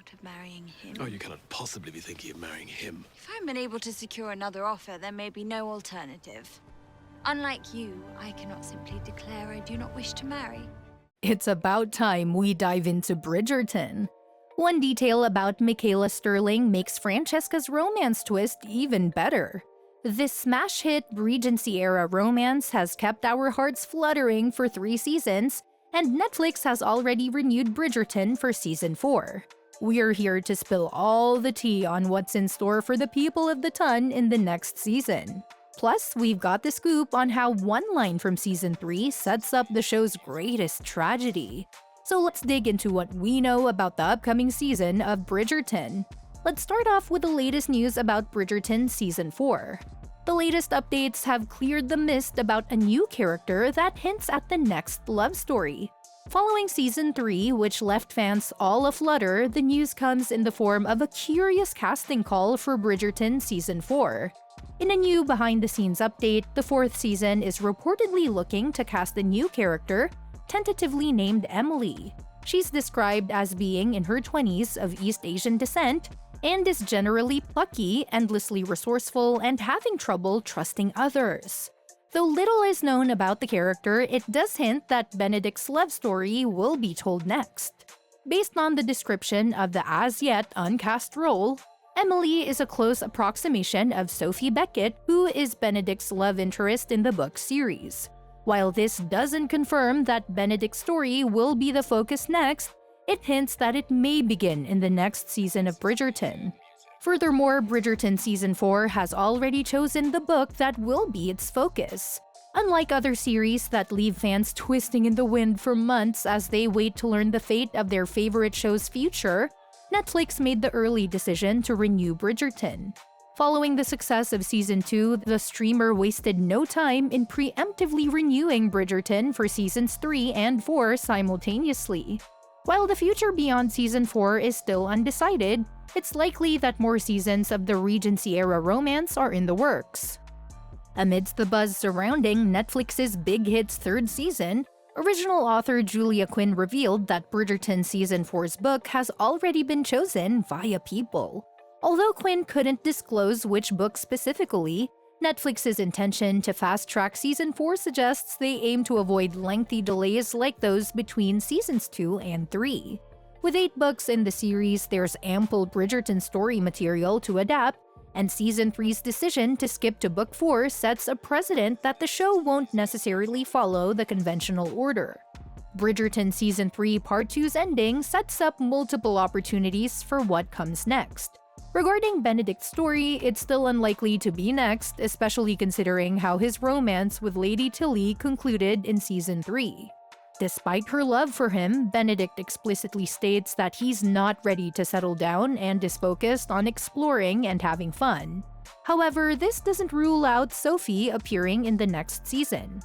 thought of marrying him. Oh, you cannot possibly be thinking of marrying him. If I'm unable to secure another offer, there may be no alternative. Unlike you, I cannot simply declare I do not wish to marry. It's about time we dive into Bridgerton. One detail about Michaela Sterling makes Francesca's romance twist even better. This smash hit Regency-era romance has kept our hearts fluttering for 3 seasons, and Netflix has already renewed Bridgerton for Season 4. We're here to spill all the tea on what's in store for the people of the Ton in the next season. Plus, we've got the scoop on how one line from Season 3 sets up the show's greatest tragedy. So let's dig into what we know about the upcoming season of Bridgerton. Let's start off with the latest news about Bridgerton Season 4. The latest updates have cleared the mist about a new character that hints at the next love story. Following Season 3, which left fans all aflutter, the news comes in the form of a curious casting call for Bridgerton Season 4. In a new behind-the-scenes update, the 4th season is reportedly looking to cast a new character, tentatively named Emily. She's described as being in her 20s of East Asian descent, and is generally plucky, endlessly resourceful, and having trouble trusting others. Though little is known about the character, it does hint that Benedict's love story will be told next. Based on the description of the as-yet uncast role, Emily is a close approximation of Sophie Beckett, who is Benedict's love interest in the book series. While this doesn't confirm that Benedict's story will be the focus next, it hints that it may begin in the next season of Bridgerton. Furthermore, Bridgerton Season 4 has already chosen the book that will be its focus. Unlike other series that leave fans twisting in the wind for months as they wait to learn the fate of their favorite show's future, Netflix made the early decision to renew Bridgerton. Following the success of Season 2, the streamer wasted no time in preemptively renewing Bridgerton for Seasons 3 and 4 simultaneously. While the future beyond Season 4 is still undecided, it's likely that more seasons of the Regency-era romance are in the works. Amidst the buzz surrounding Netflix's big hit's 3rd season, original author Julia Quinn revealed that Bridgerton Season 4's book has already been chosen via People. Although Quinn couldn't disclose which book specifically, Netflix's intention to fast-track Season 4 suggests they aim to avoid lengthy delays like those between Seasons 2 and 3. With 8 books in the series, there's ample Bridgerton story material to adapt, and Season 3's decision to skip to Book 4 sets a precedent that the show won't necessarily follow the conventional order. Bridgerton Season 3 Part 2's ending sets up multiple opportunities for what comes next. Regarding Benedict's story, it's still unlikely to be next, especially considering how his romance with Lady Tilly concluded in Season 3. Despite her love for him, Benedict explicitly states that he's not ready to settle down and is focused on exploring and having fun. However, this doesn't rule out Sophie appearing in the next season.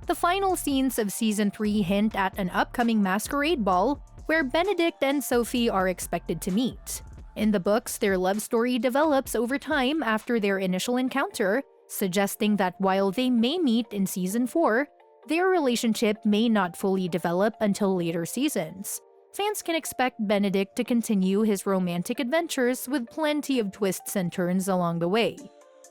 The final scenes of Season 3 hint at an upcoming masquerade ball where Benedict and Sophie are expected to meet. In the books, their love story develops over time after their initial encounter, suggesting that while they may meet in Season 4, their relationship may not fully develop until later seasons. Fans can expect Benedict to continue his romantic adventures with plenty of twists and turns along the way.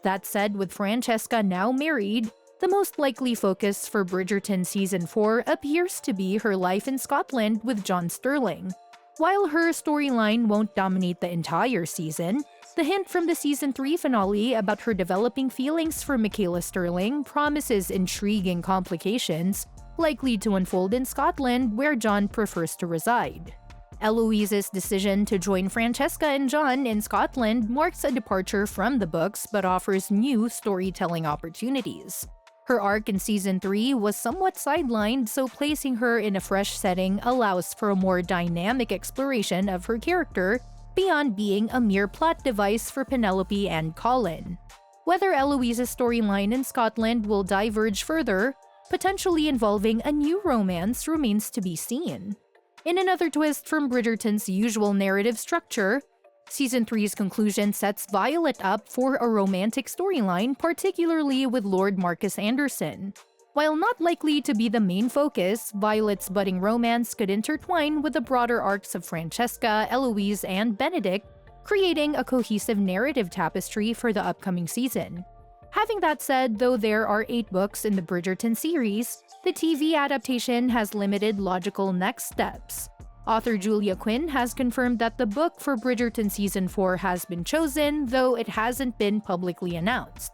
That said, with Francesca now married, the most likely focus for Bridgerton Season 4 appears to be her life in Scotland with John Sterling. While her storyline won't dominate the entire season, the hint from the Season 3 finale about her developing feelings for Michaela Sterling promises intriguing complications, likely to unfold in Scotland where John prefers to reside. Eloise's decision to join Francesca and John in Scotland marks a departure from the books but offers new storytelling opportunities. Her arc in Season 3 was somewhat sidelined, so placing her in a fresh setting allows for a more dynamic exploration of her character beyond being a mere plot device for Penelope and Colin. Whether Eloise's storyline in Scotland will diverge further, potentially involving a new romance, remains to be seen. In another twist from Bridgerton's usual narrative structure, Season 3's conclusion sets Violet up for a romantic storyline, particularly with Lord Marcus Anderson. While not likely to be the main focus, Violet's budding romance could intertwine with the broader arcs of Francesca, Eloise, and Benedict, creating a cohesive narrative tapestry for the upcoming season. Having that said, though there are 8 books in the Bridgerton series, the TV adaptation has limited logical next steps. Author Julia Quinn has confirmed that the book for Bridgerton Season 4 has been chosen, though it hasn't been publicly announced.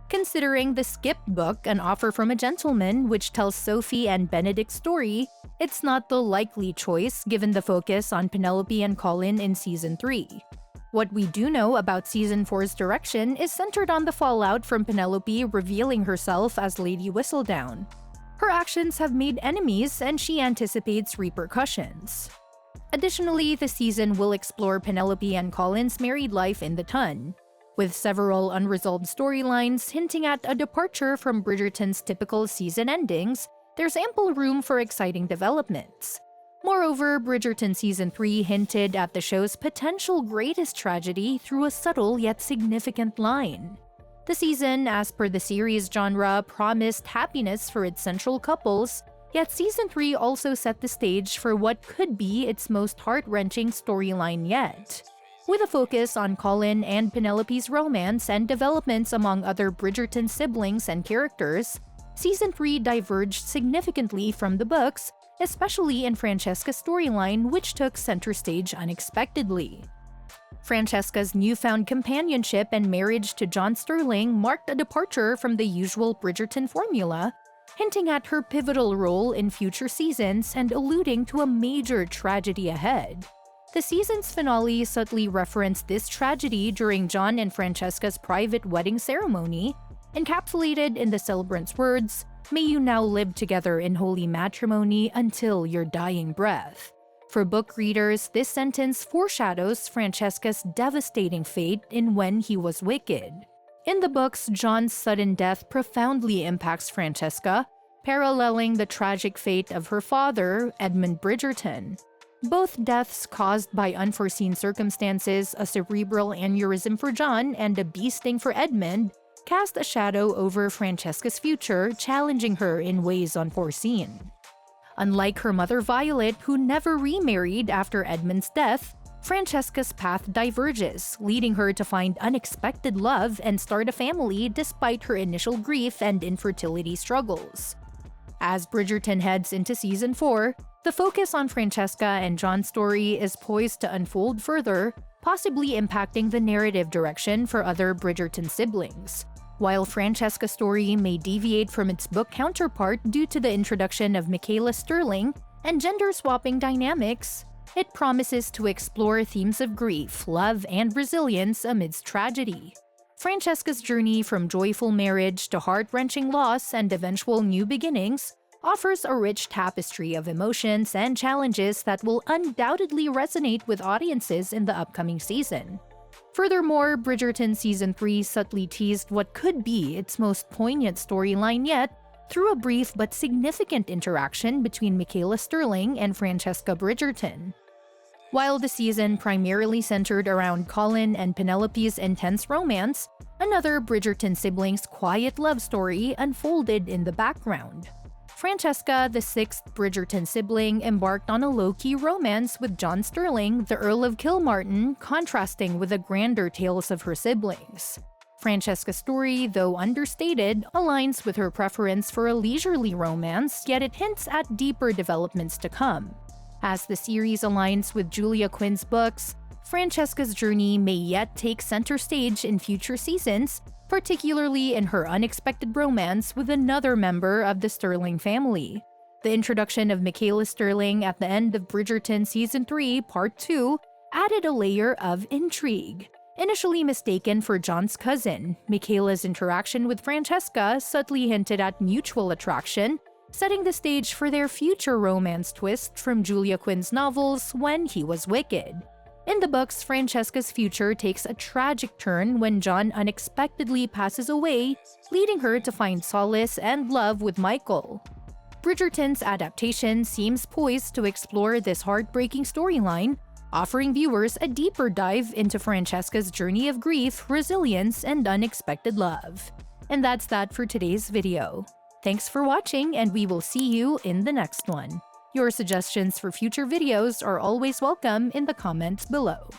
Considering the skipped book, An Offer from a Gentleman, which tells Sophie and Benedict's story, it's not the likely choice given the focus on Penelope and Colin in Season 3. What we do know about Season 4's direction is centered on the fallout from Penelope revealing herself as Lady Whistledown. Her actions have made enemies, and she anticipates repercussions. Additionally, the season will explore Penelope and Colin's married life in the Tun, with several unresolved storylines hinting at a departure from Bridgerton's typical season endings. There's ample room for exciting developments. Moreover, Bridgerton Season 3 hinted at the show's potential greatest tragedy through a subtle yet significant line. The season, as per the series genre, promised happiness for its central couples, yet Season 3 also set the stage for what could be its most heart-wrenching storyline yet. With a focus on Colin and Penelope's romance and developments among other Bridgerton siblings and characters, Season 3 diverged significantly from the books, especially in Francesca's storyline, which took center stage unexpectedly. Francesca's newfound companionship and marriage to John Sterling marked a departure from the usual Bridgerton formula, hinting at her pivotal role in future seasons and alluding to a major tragedy ahead. The season's finale subtly referenced this tragedy during John and Francesca's private wedding ceremony, encapsulated in the celebrant's words, "May you now live together in holy matrimony until your dying breath." For book readers, this sentence foreshadows Francesca's devastating fate in When He Was Wicked. In the books, John's sudden death profoundly impacts Francesca, paralleling the tragic fate of her father, Edmund Bridgerton. Both deaths caused by unforeseen circumstances, a cerebral aneurysm for John and a bee sting for Edmund, cast a shadow over Francesca's future, challenging her in ways unforeseen. Unlike her mother Violet, who never remarried after Edmund's death, Francesca's path diverges, leading her to find unexpected love and start a family despite her initial grief and infertility struggles. As Bridgerton heads into Season 4, the focus on Francesca and John's story is poised to unfold further, possibly impacting the narrative direction for other Bridgerton siblings. While Francesca's story may deviate from its book counterpart due to the introduction of Michaela Sterling and gender-swapping dynamics, it promises to explore themes of grief, love, and resilience amidst tragedy. Francesca's journey from joyful marriage to heart-wrenching loss and eventual new beginnings offers a rich tapestry of emotions and challenges that will undoubtedly resonate with audiences in the upcoming season. Furthermore, Bridgerton Season 3 subtly teased what could be its most poignant storyline yet through a brief but significant interaction between Michaela Sterling and Francesca Bridgerton. While the season primarily centered around Colin and Penelope's intense romance, another Bridgerton sibling's quiet love story unfolded in the background. Francesca, the sixth Bridgerton sibling, embarked on a low-key romance with John Sterling, the Earl of Kilmartin, contrasting with the grander tales of her siblings. Francesca's story, though understated, aligns with her preference for a leisurely romance, yet it hints at deeper developments to come. As the series aligns with Julia Quinn's books, Francesca's journey may yet take center stage in future seasons, particularly in her unexpected romance with another member of the Sterling family. The introduction of Michaela Sterling at the end of Bridgerton Season 3, Part 2, added a layer of intrigue. Initially mistaken for John's cousin, Michaela's interaction with Francesca subtly hinted at mutual attraction, setting the stage for their future romance twist from Julia Quinn's novels When He Was Wicked. In the books, Francesca's future takes a tragic turn when John unexpectedly passes away, leading her to find solace and love with Michael. Bridgerton's adaptation seems poised to explore this heartbreaking storyline, offering viewers a deeper dive into Francesca's journey of grief, resilience, and unexpected love. And that's that for today's video. Thanks for watching, and we will see you in the next one. Your suggestions for future videos are always welcome in the comments below.